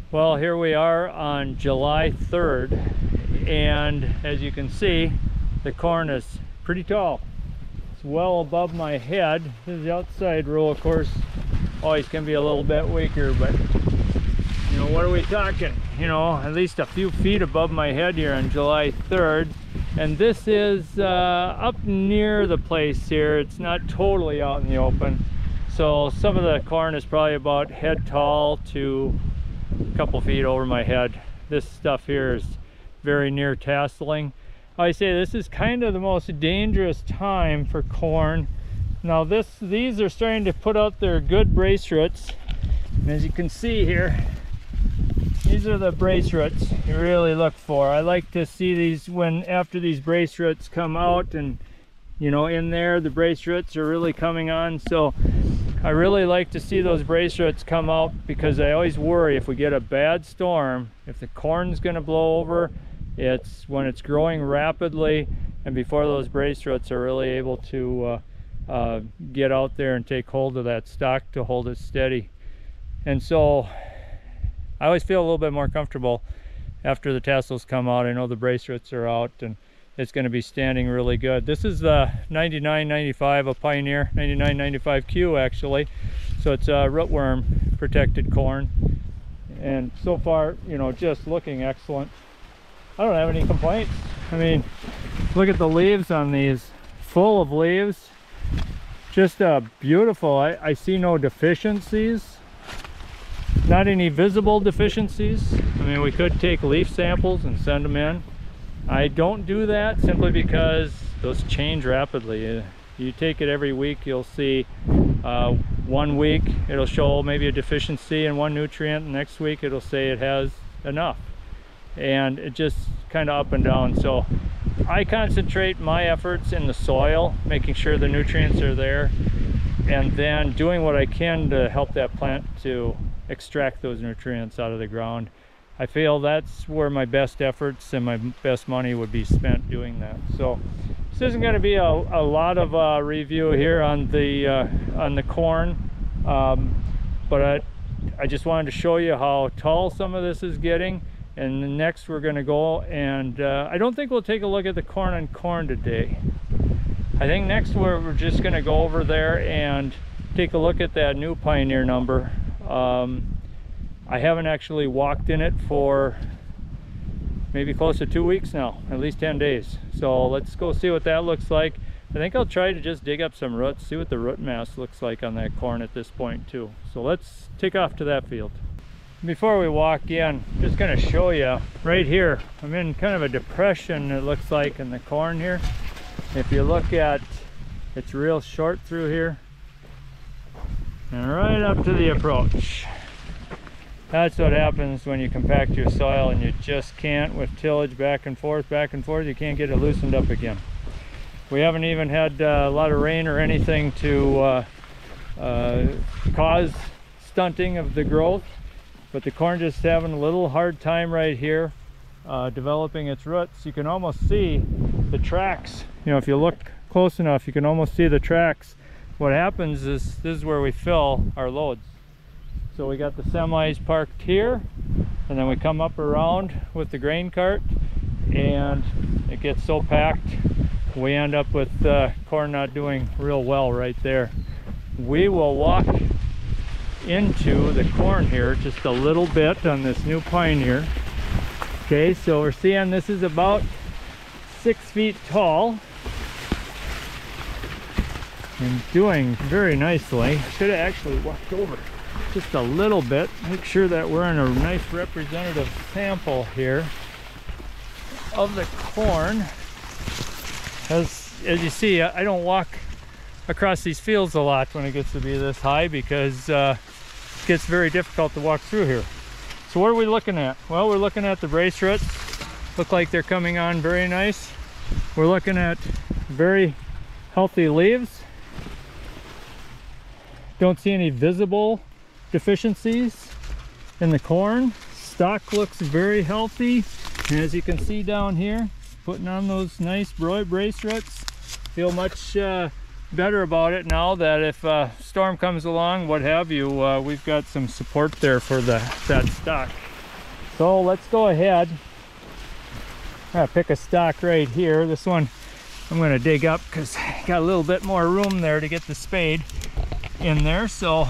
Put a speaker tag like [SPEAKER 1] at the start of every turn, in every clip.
[SPEAKER 1] Well, here we are on July 3rd, and as you can see, the corn is pretty tall. It's well above my head. This is the outside row, of course, always can be a little bit weaker, but you know, what are we talking? You know, at least a few feet above my head here on July 3rd. And this is up near the place here. It's not totally out in the open. So some of the corn is probably about head tall to a couple feet over my head. This stuff here is very near tasseling. I say this is kind of the most dangerous time for corn. Now these are starting to put out their good brace roots. And as you can see here, these are the brace roots you really look for. I like to see these after these brace roots come out, and you know, in there the brace roots are really coming on. So I really like to see those brace roots come out, because I always worry if we get a bad storm, if the corn's going to blow over, it's when it's growing rapidly and before those brace roots are really able to get out there and take hold of that stock to hold it steady. And so I always feel a little bit more comfortable after the tassels come out. I know the brace roots are out and it's going to be standing really good. This is the 9995, a Pioneer 9995Q actually. So it's a rootworm protected corn. And so far, you know, just looking excellent. I don't have any complaints. I mean, look at the leaves on these, full of leaves. Just beautiful. I see no deficiencies. Not any visible deficiencies. I mean, we could take leaf samples and send them in. I don't do that simply because those change rapidly. You take it every week, you'll see 1 week it'll show maybe a deficiency in one nutrient, and next week it'll say it has enough. And it just kind of up and down. So I concentrate my efforts in the soil, making sure the nutrients are there, and then doing what I can to help that plant to extract those nutrients out of the ground. I feel that's where my best efforts and my best money would be spent doing that. So this isn't going to be a lot of review here on the corn, but I just wanted to show you how tall some of this is getting. And next we're going to go, and I don't think we'll take a look at the corn on corn today. I think next we're just going to go over there and take a look at that new Pioneer number. I haven't actually walked in it for maybe close to 2 weeks now, at least 10 days. So let's go see what that looks like. I think I'll try to just dig up some roots, see what the root mass looks like on that corn at this point too. So let's take off to that field. Before we walk in, I'm just going to show you right here. I'm in kind of a depression, it looks like, in the corn here. If you look at, it's real short through here and right up to the approach. That's what happens when you compact your soil and you just can't, with tillage back and forth, you can't get it loosened up again. We haven't even had a lot of rain or anything to cause stunting of the growth, but the corn just having a little hard time right here developing its roots. You can almost see the tracks. You know, if you look close enough, you can almost see the tracks. What happens is this is where we fill our loads. So we got the semis parked here, and then we come up around with the grain cart, and it gets so packed we end up with corn not doing real well right there. We will walk into the corn here just a little bit on this new Pioneer. Okay, so we're seeing this is about 6 feet tall and doing very nicely. Should have actually walked over just a little bit, make sure that we're in a nice representative sample here of the corn. As you see, I don't walk across these fields a lot when it gets to be this high, because it gets very difficult to walk through here. So what are we looking at? Well, we're looking at the brace roots. Look like they're coming on very nice. We're looking at very healthy leaves. Don't see any visible deficiencies in the corn. Stalk looks very healthy, and as you can see down here, putting on those nice brace roots. Feel much better about it now that if a storm comes along, what have you, we've got some support there for that stock. So let's go ahead. I'm gonna pick a stalk right here. This one I'm gonna dig up because I got a little bit more room there to get the spade in there. So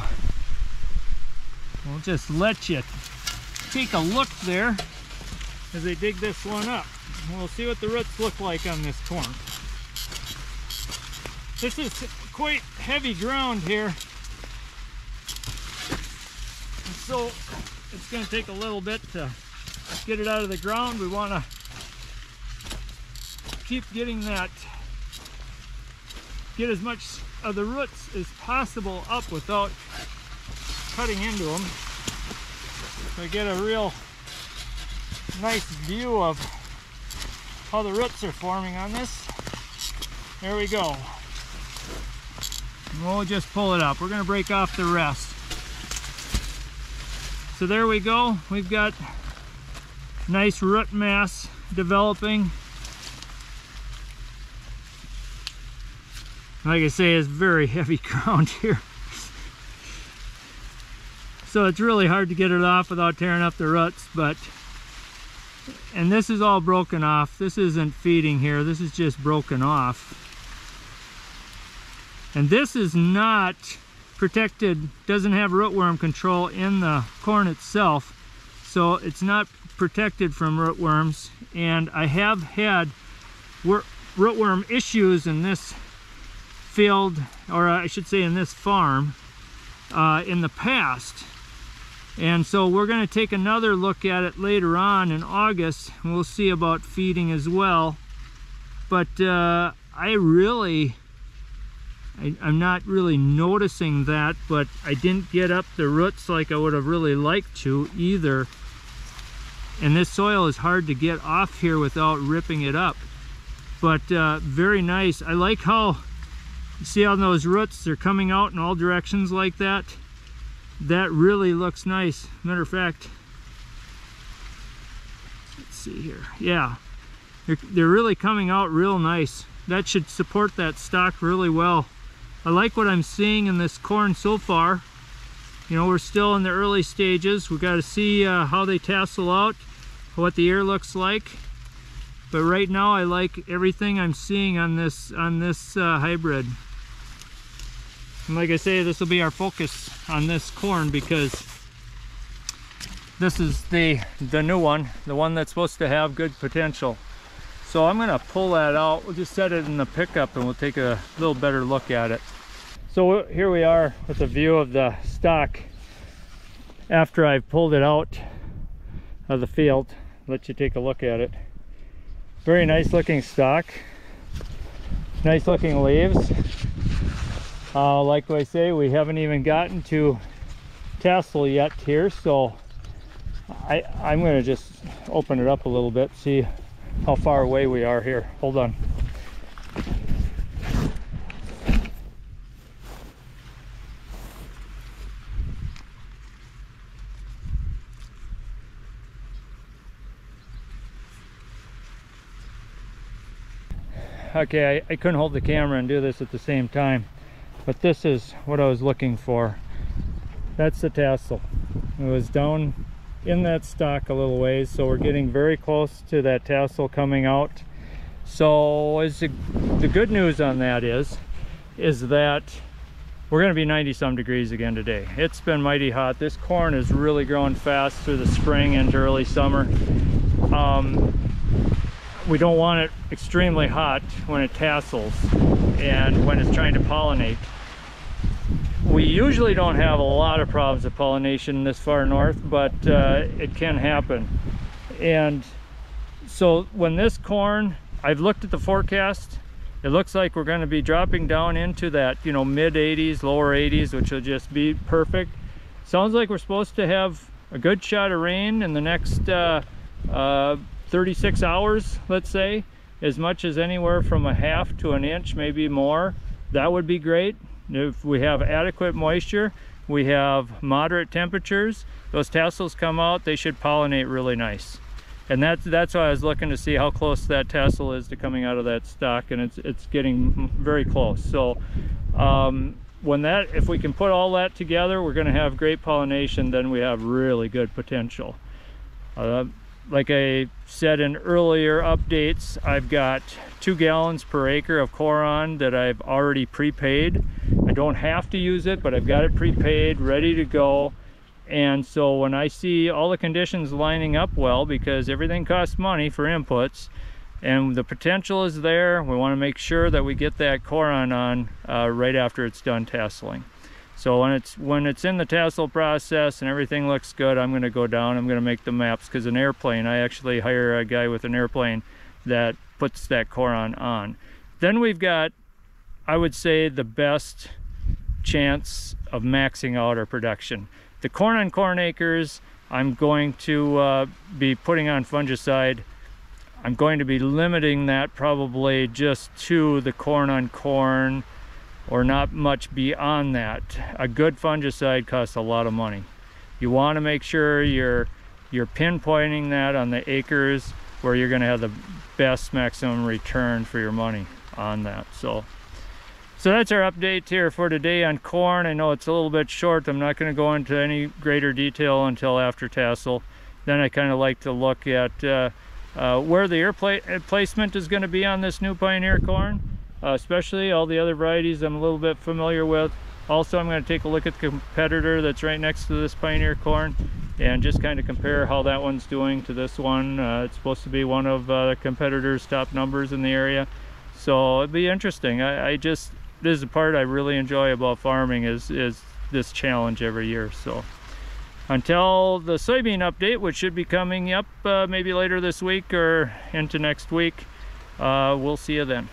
[SPEAKER 1] we'll just let you take a look there as I dig this one up. We'll see what the roots look like on this corn. This is quite heavy ground here, and so it's going to take a little bit to get it out of the ground. We want to keep getting that, get as much of the roots as possible up without cutting into them, so I get a real nice view of how the roots are forming on this. There we go. And we'll just pull it up. We're going to break off the rest. So there we go. We've got nice root mass developing. Like I say, it's very heavy ground here. So it's really hard to get it off without tearing up the roots, and this is all broken off. This isn't feeding here, this is just broken off. And this is not protected, doesn't have rootworm control in the corn itself, so it's not protected from rootworms. And I have had rootworm issues in this field, or I should say in this farm, in the past. And so we're going to take another look at it later on in August, and we'll see about feeding as well. But I'm not really noticing that, but I didn't get up the roots like I would have really liked to either. And this soil is hard to get off here without ripping it up. But very nice. I like how, you see how those roots are coming out in all directions like that? That really looks nice. Matter of fact, let's see here. Yeah, they're really coming out real nice. That should support that stalk really well. I like what I'm seeing in this corn so far. You know, we're still in the early stages. We've got to see how they tassel out, what the ear looks like. But right now I like everything I'm seeing on this hybrid. And like I say, this will be our focus on this corn because this is the new one, the one that's supposed to have good potential. So I'm going to pull that out. We'll just set it in the pickup and we'll take a little better look at it. So here we are with a view of the stalk after I've pulled it out of the field. Let you take a look at it. Very nice looking stalk. Nice looking leaves. Like I say, we haven't even gotten to tassel yet here, so I'm going to just open it up a little bit, see how far away we are here. Hold on. Okay, I couldn't hold the camera and do this at the same time. But this is what I was looking for. That's the tassel. It was down in that stalk a little ways, so we're getting very close to that tassel coming out. So the good news on that is that we're going to be 90-some degrees again today. It's been mighty hot. This corn is really growing fast through the spring into early summer. We don't want it extremely hot when it tassels and when it's trying to pollinate. We usually don't have a lot of problems with pollination this far north, but it can happen. And so when this corn, I've looked at the forecast, it looks like we're going to be dropping down into that, you know, mid 80s, lower 80s, which will just be perfect. Sounds like we're supposed to have a good shot of rain in the next 36 hours, let's say, as much as anywhere from a half to an inch, maybe more. That would be great. If we have adequate moisture, we have moderate temperatures, those tassels come out, they should pollinate really nice. And that's why I was looking to see how close that tassel is to coming out of that stalk, and it's getting very close. So if we can put all that together, we're going to have great pollination. Then we have really good potential. Like I said in earlier updates, I've got 2 gallons per acre of Coron that I've already prepaid. I don't have to use it, but I've got it prepaid, ready to go. And so when I see all the conditions lining up well, because everything costs money for inputs, and the potential is there, we want to make sure that we get that Coron on right after it's done tasseling. So when it's in the tassel process and everything looks good, I'm going to go down, I'm going to make the maps, because an airplane, I actually hire a guy with an airplane that puts that Coron on. Then we've got, I would say, the best chance of maxing out our production. The corn on corn acres, I'm going to be putting on fungicide. I'm going to be limiting that probably just to the corn on corn, or not much beyond that. A good fungicide costs a lot of money. You want to make sure you're pinpointing that on the acres where you're going to have the best maximum return for your money on that. So that's our update here for today on corn. I know it's a little bit short. I'm not going to go into any greater detail until after tassel. Then I kind of like to look at where the air placement is going to be on this new Pioneer corn. Especially all the other varieties I'm a little bit familiar with. Also, I'm going to take a look at the competitor that's right next to this Pioneer corn and just kind of compare how that one's doing to this one. It's supposed to be one of the competitor's top numbers in the area, so it'd be interesting. This is the part I really enjoy about farming, is this challenge every year. So until the soybean update, which should be coming up maybe later this week or into next week, we'll see you then.